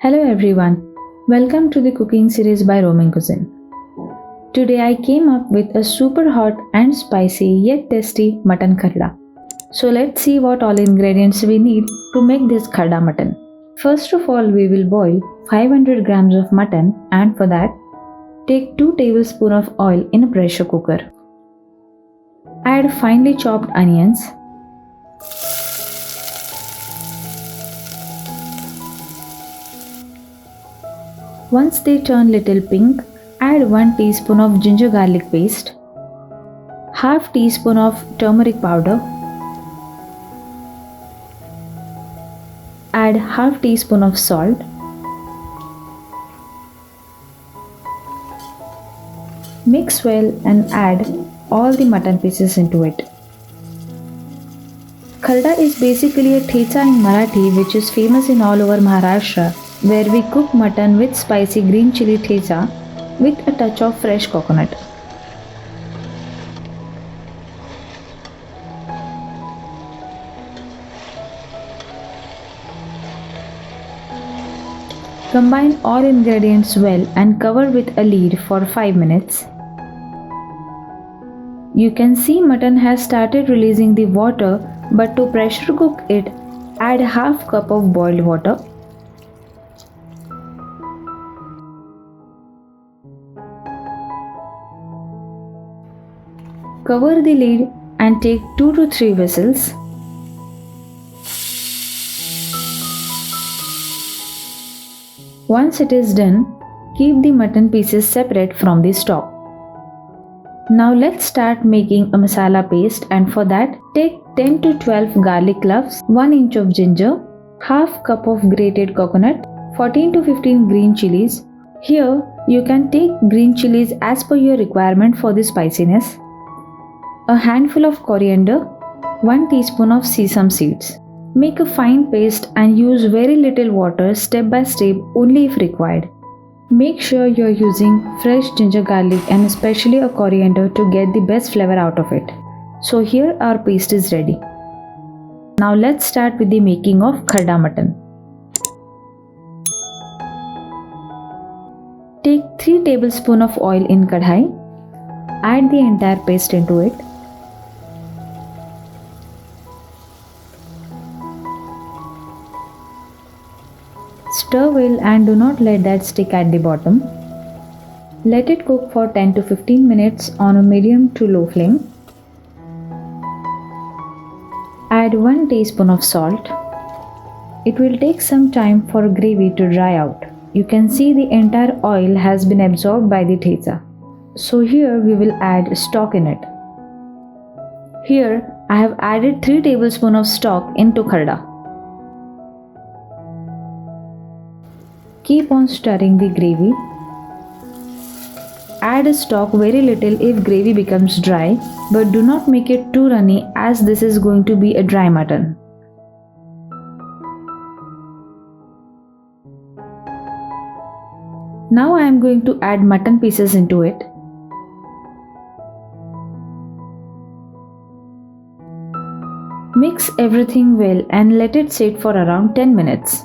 Hello everyone, welcome to the cooking series by Roman Cuisine. Today I came up with a super hot and spicy yet tasty mutton kharda. So let's see what all ingredients we need to make this kharda mutton. First of all, we will boil 500 grams of mutton, and for that take 2 tablespoons of oil in a pressure cooker. Add finely chopped onions, once they turn little pink, add 1 teaspoon of ginger garlic paste, half teaspoon of turmeric powder, add half teaspoon of salt, mix well and add all the mutton pieces into it. Kharda is basically a Thecha in Marathi which is famous in all over Maharashtra, where we cook mutton with spicy green chili thecha with a touch of fresh coconut. Combine all ingredients well and cover with a lid for 5 minutes. You can see mutton has started releasing the water, but to pressure cook it, add half cup of boiled water. Cover the lid and take 2 to 3 whistles. Once it is done, keep the mutton pieces separate from the stock. Now let's start making a masala paste, and for that take 10 to 12 garlic cloves, 1 inch of ginger, half cup of grated coconut, 14 to 15 green chilies. Here you can take green chilies as per your requirement for the spiciness. A handful of coriander, 1 teaspoon of sesame seeds. Make a fine paste and use very little water step by step only if required. Make sure you are using fresh ginger garlic and especially a coriander to get the best flavor out of it. So here our paste is ready. Now let's start with the making of kharda mutton. Take 3 tablespoons of oil in kadhai. Add the entire paste into it. Stir well and do not let that stick at the bottom. Let it cook for 10 to 15 minutes on a medium to low flame. Add 1 teaspoon of salt. It will take some time for gravy to dry out. You can see the entire oil has been absorbed by the thecha. So here we will add stock in it. Here I have added 3 tablespoons of stock into kharda. Keep on stirring the gravy. Add stock very little if gravy becomes dry, but do not make it too runny as this is going to be a dry mutton. Now I am going to add mutton pieces into it. Mix everything well and let it sit for around 10 minutes.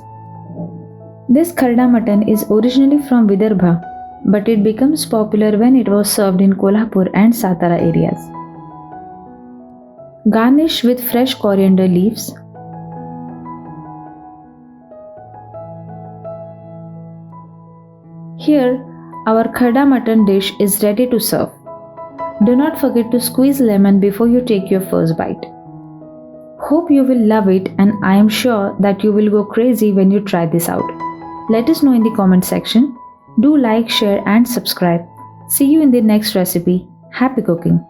This kharda mutton is originally from Vidarbha, but it becomes popular when it was served in Kolhapur and Satara areas. Garnish with fresh coriander leaves. Here, our kharda mutton dish is ready to serve. Do not forget to squeeze lemon before you take your first bite. Hope you will love it, and I am sure that you will go crazy when you try this out. Let us know in the comment section. Do like, share and subscribe. See you in the next recipe. Happy cooking!